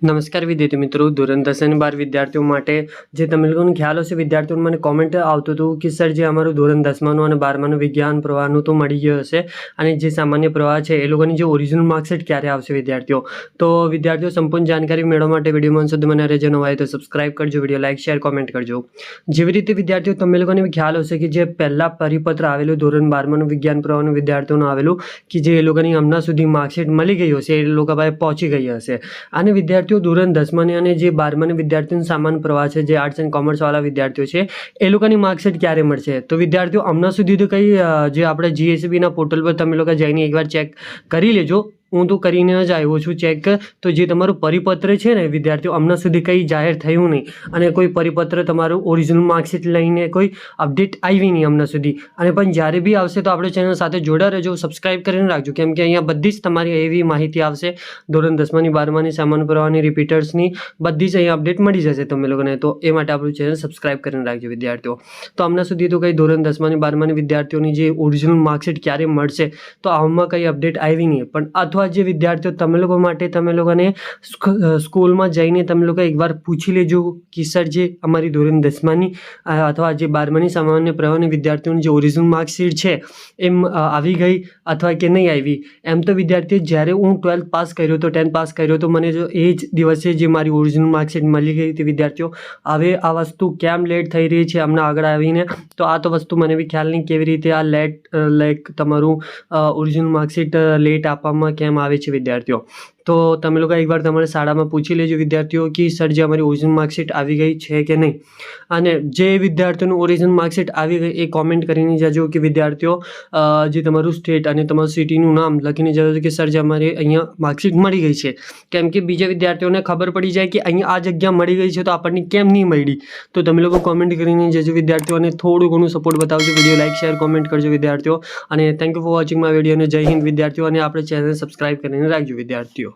નમસ્કાર વિદ્યાર્થી મિત્રો, ધોરણ 10 અને 12 વિદ્યાર્થીઓ માટે જે તમે લોકોને ખ્યાલ હશે, વિદ્યાર્થીઓને મને કોમેન્ટ આવતું હતું કે સર જે અમારું ધોરણ 10માનું અને 12માનું વિજ્ઞાન પ્રવાહનું તો મળી ગયું હશે અને જે સામાન્ય પ્રવાહ છે એ લોકોની જે ઓરિજિનલ માર્કશીટ ક્યારે આવશે વિદ્યાર્થીઓ. તો વિદ્યાર્થીઓ સંપૂર્ણ જાણકારી મેળવવા માટે વિડીયોમાં અંત સુધી મને રહેજો. નવા હોય તો સબસ્ક્રાઇબ કરજો, વિડીયો લાઇક શેર કોમેન્ટ કરજો. જેવી રીતે વિદ્યાર્થીઓ તમે લોકોને ખ્યાલ હશે કે જે પહેલા પરિપત્ર આવેલું ધોરણ 12માનું વિજ્ઞાન પ્રવાહનું વિદ્યાર્થીઓનું આવેલું કે જે એ લોકોની હમણાં સુધી માર્કશીટ મળી ગઈ હશે, એ લોકો પાસે પહોંચી ગઈ હશે. અને વિદ્યાર્થીઓ ધોરણ 10માની અને જે 12માની વિદ્યાર્થીઓનો સામાન્ય પ્રવાહ છે, જે આર્ટ્સ એન્ડ કોમર્સવાળા વિદ્યાર્થીઓ છે, એ લોકોની માર્કશીટ ક્યારે મળશે? તો વિદ્યાર્થીઓ હમણાં સુધી તો કંઈ જે આપણે જીએસબીના પોર્ટલ પર તમે લોકો જઈને એકવાર ચેક કરી લેજો. હું તો કરીને જ આવ્યો છું ચેક. તો જે તમારું પરિપત્ર છે ને વિદ્યાર્થીઓ, હમણાં સુધી કંઈ જાહેર થયું નહીં અને કોઈ પરિપત્ર તમારું ઓરિજિનલ માર્કશીટ લઈને કોઈ અપડેટ આવી નહીં હમણાં સુધી. અને પણ જ્યારે બી આવશે તો આપણે ચેનલ સાથે જોડા રહેજો, સબસ્ક્રાઇબ કરીને રાખજો, કેમ કે અહીંયા બધી જ તમારી એવી માહિતી આવશે ધોરણ 10માની 12માની સામાન્ય પ્રવાહની રિપીટર્સની બધી જ અહીંયા અપડેટ મળી જશે તમે લોકોને. તો એ માટે આપણું ચેનલ સબસ્ક્રાઇબ કરીને રાખજો વિદ્યાર્થીઓ. તો હમણાં સુધી તો કંઈ ધોરણ 10માની 12માની વિદ્યાર્થીઓની જે ઓરિજિનલ માર્કશીટ ક્યારે મળશે તો આમાં કંઈ અપડેટ આવી નહીં. પણ અથવા જે વિદ્યાર્થીઓ તમે લોકો માટે તમે લોકોને સ્કૂલમાં જઈને તમે લોકો એકવાર પૂછી લેજો કે સર જે અમારી ધોરણ 10માની અથવા જે 12માની સામાન્ય પ્રવાહની વિદ્યાર્થીઓની જે ઓરિજિનલ માર્કશીટ છે એમ આવી ગઈ અથવા કે નહીં આવી. એમ તો વિદ્યાર્થીઓ જ્યારે હું 12th પાસ કર્યો હતો, 10th પાસ કર્યો તો મને જો એ જ દિવસે જે મારી ઓરિજિનલ માર્કશીટ મળી ગઈ હતી વિદ્યાર્થીઓ. હવે આ વસ્તુ કેમ લેટ થઈ રહી છે હમણાં આગળ આવીને, તો આ તો વસ્તુ મને બી ખ્યાલ નહીં કેવી રીતે આ લાઈક તમારું ઓરિજિનલ માર્કશીટ લેટ આપવામાં કેમ આવે છે વિદ્યાર્થીઓ. તો તમે લોકો એકવાર તમારી શાળામાં પૂછી લેજો વિદ્યાર્થીઓ કે સર જે અમારી ઓરિજિનલ માર્કશીટ આવી ગઈ છે કે નહીં. અને જે વિદ્યાર્થીઓનું ઓરિજિનલ માર્કશીટ આવી ગઈ એ કોમેન્ટ કરીને જજો કે વિદ્યાર્થીઓ જે તમારું સ્ટેટ અને તમારું સિટીનું નામ લખીને જજો કે સર જે અમારે અહીંયા માર્કશીટ મળી ગઈ છે. કેમ કે બીજા વિદ્યાર્થીઓને ખબર પડી જાય કે અહીંયા આ જગ્યા મળી ગઈ છે તો આપણને કેમ નહીં મળી. તો તમે લોકો કોમેન્ટ કરીને જજો વિદ્યાર્થીઓ અને થોડું ઘણું સપોર્ટ બતાવજો. વિડીયો લાઇક શેર કોમેન્ટ કરજો વિદ્યાર્થીઓ. અને thank you for watching my video. અને જય હિન્દ વિદ્યાર્થીઓ. અને આપણે ચેનલ સબસ્ક્રાઇબ કરીને રાખજો વિદ્યાર્થીઓ.